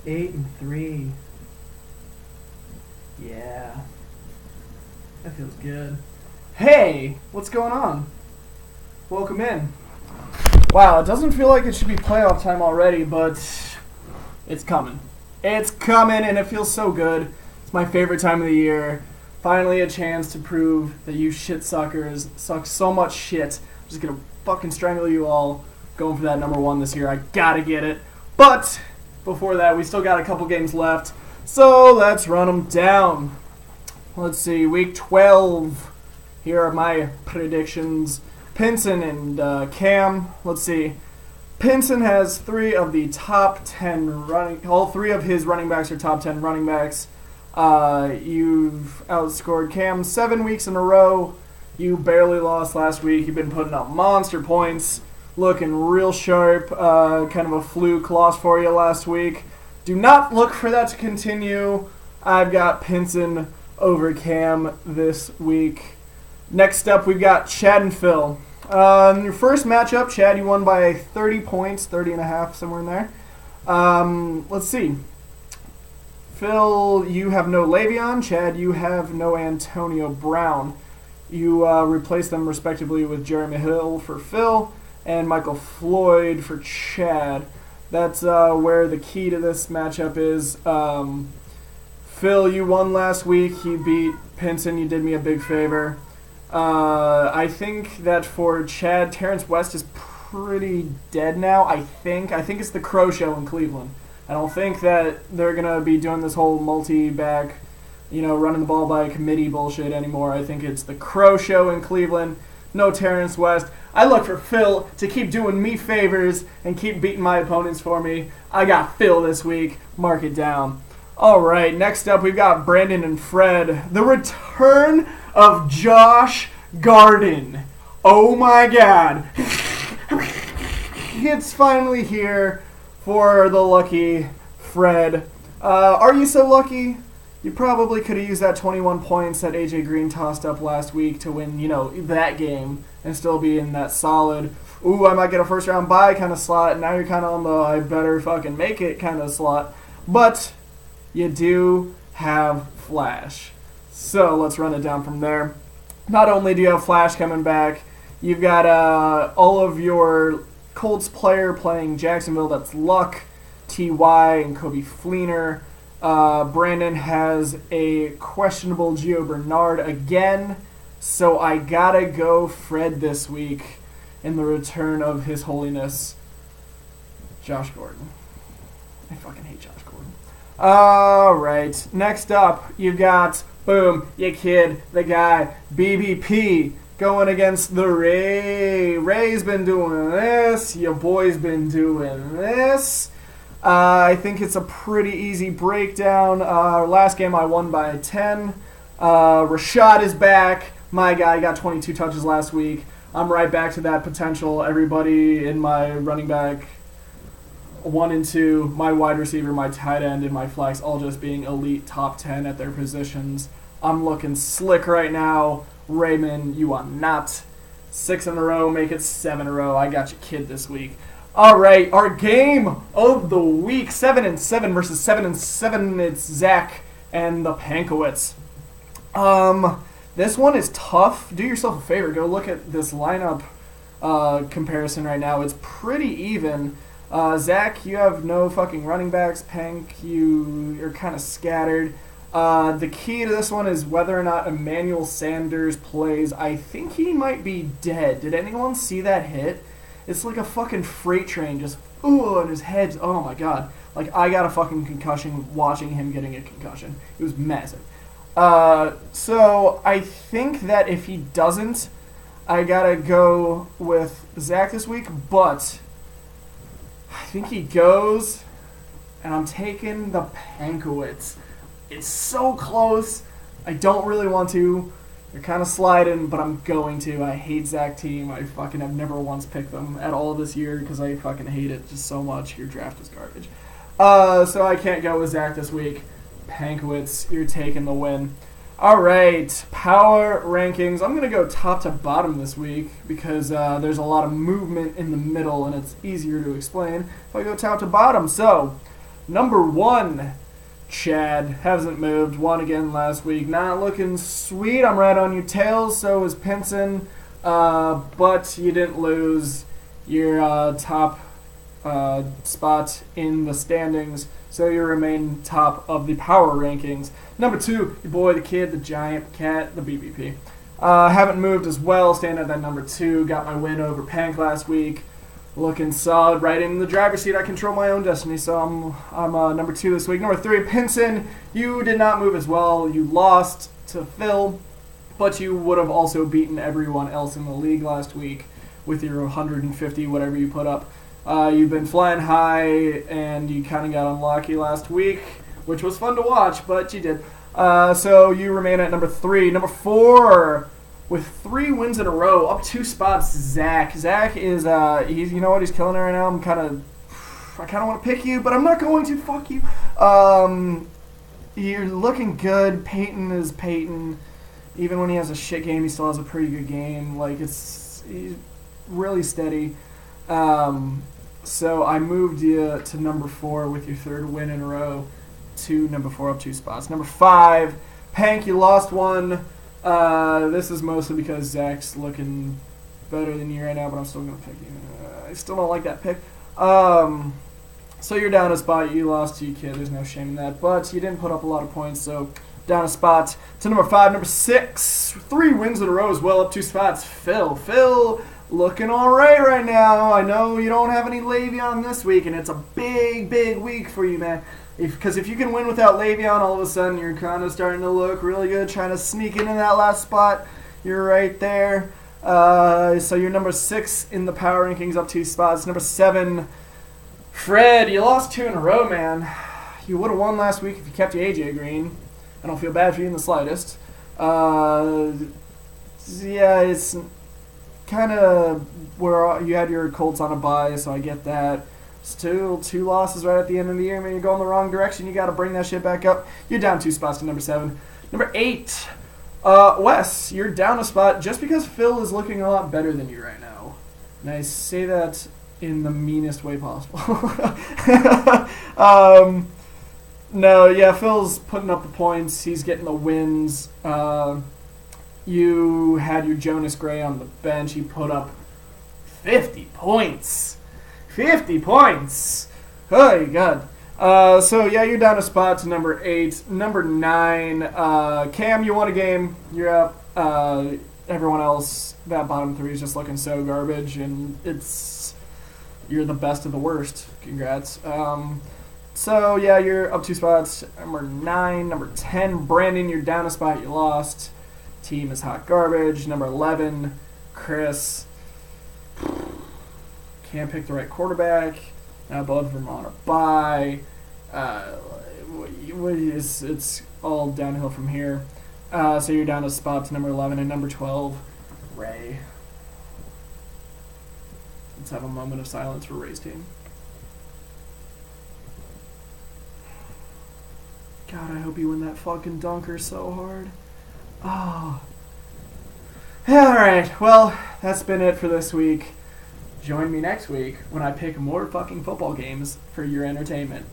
8-3. Yeah. That feels good. Hey, what's going on? Welcome in. Wow, it doesn't feel like it should be playoff time already, but it's coming. It's coming, and it feels so good. It's my favorite time of the year. Finally a chance to prove that you shit suckers suck so much shit. I'm just gonna fucking strangle you all. Going for that number 1 this year. I gotta get it. But before that, we still got a couple games left. So let's run them down. Let's see, week 12. Here are my predictions. Pinson and Cam. Let's see. Pinson has 3 of the top 10 running. All 3 of his running backs are top 10 running backs. You've outscored Cam 7 weeks in a row. You barely lost last week. You've been putting up monster points. Looking real sharp. Kind of a fluke loss for you last week. Do not look for that to continue. I've got Pinson over Cam this week. Next up, we've got Chad and Phil. In your first matchup, Chad, you won by 30 points, 30 and a half, somewhere in there. Let's see. Phil, you have no Le'Veon. Chad, you have no Antonio Brown. You replaced them respectively with Jeremy Hill for Phil and Michael Floyd for Chad. That's where the key to this matchup is. Phil, you won last week. You beat Pinson. You did me a big favor. I think that for Chad, Terrence West is pretty dead now. I think it's the Crow Show in Cleveland. I don't think that they're going to be doing this whole multi-back, running the ball by committee bullshit anymore. I think it's the Crow Show in Cleveland. No Terrence West. I look for Phil to keep doing me favors and keep beating my opponents for me. I got Phil this week. Mark it down. All right, next up we've got Brandon and Fred. The return of Josh Garden. Oh my God. It's finally here for the lucky Fred. Are you so lucky? You probably could have used that 21 points that AJ Green tossed up last week to win, that game and still be in that solid, ooh, I might get a first round bye kind of slot. And now you're kind of on the I better fucking make it kind of slot. But you do have Flash. So let's run it down from there. Not only do you have Flash coming back, you've got all of your Colts player playing Jacksonville. That's Luck, T.Y., and Kobe Fleener. Brandon has a questionable Gio Bernard again. So I gotta go Fred this week in the return of His Holiness, Josh Gordon. I fucking hate Josh Gordon. Alright, next up, you've got, boom, you kid, the guy, BBP, going against the Ray. Ray's been doing this. Your boy's been doing this. I think it's a pretty easy breakdown. Last game I won by 10. Rashad is back. My guy got 22 touches last week. I'm right back to that potential. Everybody in my running back 1 and 2, my wide receiver, my tight end, and my flex all just being elite top 10 at their positions. I'm looking slick right now. Raymond, you are not. 6 in a row, make it 7 in a row. I got you kid this week. All right, our game of the week, 7-7 versus 7-7. It's Zach and the Pankowitz. This one is tough. Do yourself a favor. Go look at this lineup comparison right now. It's pretty even. Zach, you have no fucking running backs. Pank, you're kind of scattered. The key to this one is whether or not Emmanuel Sanders plays. I think he might be dead. Did anyone see that hit? It's like a fucking freight train just, and his head's, oh my God. Like, I got a fucking concussion watching him getting a concussion. It was massive. So I think that if he doesn't, I gotta go with Zach this week, but I think he goes, and I'm taking the Pankowitz. It's so close. I don't really want to. They're kind of sliding, but I'm going to. I hate Zach team. I fucking have never once picked them at all this year because I fucking hate it just so much. Your draft is garbage. So I can't go with Zach this week. Pankowitz, you're taking the win. All right, power rankings. I'm going to go top to bottom this week because there's a lot of movement in the middle and it's easier to explain if I go top to bottom. So, Number 1, Chad, hasn't moved. Won again last week. Not looking sweet. I'm right on your tails. So is Pinson. But you didn't lose your top spot in the standings. So you remain top of the power rankings. Number 2, your boy, the kid, the giant cat, the BBP. Haven't moved as well. Staying at that number 2. Got my win over Pank last week. Looking solid, right in the driver's seat. I control my own destiny, so I'm number 2 this week. Number 3, Pinson, you did not move as well. You lost to Phil, but you would have also beaten everyone else in the league last week with your 150, whatever you put up. You've been flying high, and you kind of got unlucky last week, which was fun to watch, but you did. So you remain at number 3. Number 4... with 3 wins in a row, up 2 spots, Zach. Zach is, he's, you know what, he's killing it right now. I kind of want to pick you, but I'm not going to. Fuck you. You're looking good. Peyton is Peyton. Even when he has a shit game, he still has a pretty good game. Like, he's really steady. So I moved you to number 4 with your 3rd win in a row to number 4, up 2 spots. Number 5, Pank, you lost 1. This is mostly because Zach's looking better than you right now, but I'm still going to pick you. I still don't like that pick. So you're down a spot. You lost to you, kid. There's no shame in that. But you didn't put up a lot of points, so down a spot to number 5. Number 6, 3 wins in a row as well, up 2 spots. Phil, looking all right now. I know you don't have any Le'Veon this week, and it's a big, big week for you, man. Because if you can win without Le'Veon, all of a sudden you're kind of starting to look really good, trying to sneak into that last spot. You're right there. So you're number 6 in the power rankings, up 2 spots. Number 7, Fred, you lost 2 in a row, man. You would have won last week if you kept your AJ Green. I don't feel bad for you in the slightest. Yeah, it's kind of where you had your Colts on a bye, so I get that. Still 2 losses right at the end of the year. Man, you're going the wrong direction. You got to bring that shit back up. You're down 2 spots to number 7. Number 8, Wes, you're down a spot just because Phil is looking a lot better than you right now. And I say that in the meanest way possible. No, yeah, Phil's putting up the points. He's getting the wins. You had your Jonas Gray on the bench. He put up 50 points. 50 points. Oh, God. So, yeah, you're down a spot to number 8. Number 9, Cam, you won a game. You're up. Everyone else, that bottom 3 is just looking so garbage, and you're the best of the worst. Congrats. So, yeah, you're up 2 spots. Number 9. Number 10, Brandon, you're down a spot. You lost. Team is hot garbage. Number 11, Chris. Can't pick the right quarterback. Now both of them are on a bye. It's all downhill from here. So you're down a spot to number 11 and number 12, Ray. Let's have a moment of silence for Ray's team. God, I hope you win that fucking dunker so hard. Oh. Alright, well, that's been it for this week. Join me next week when I pick more fucking football games for your entertainment.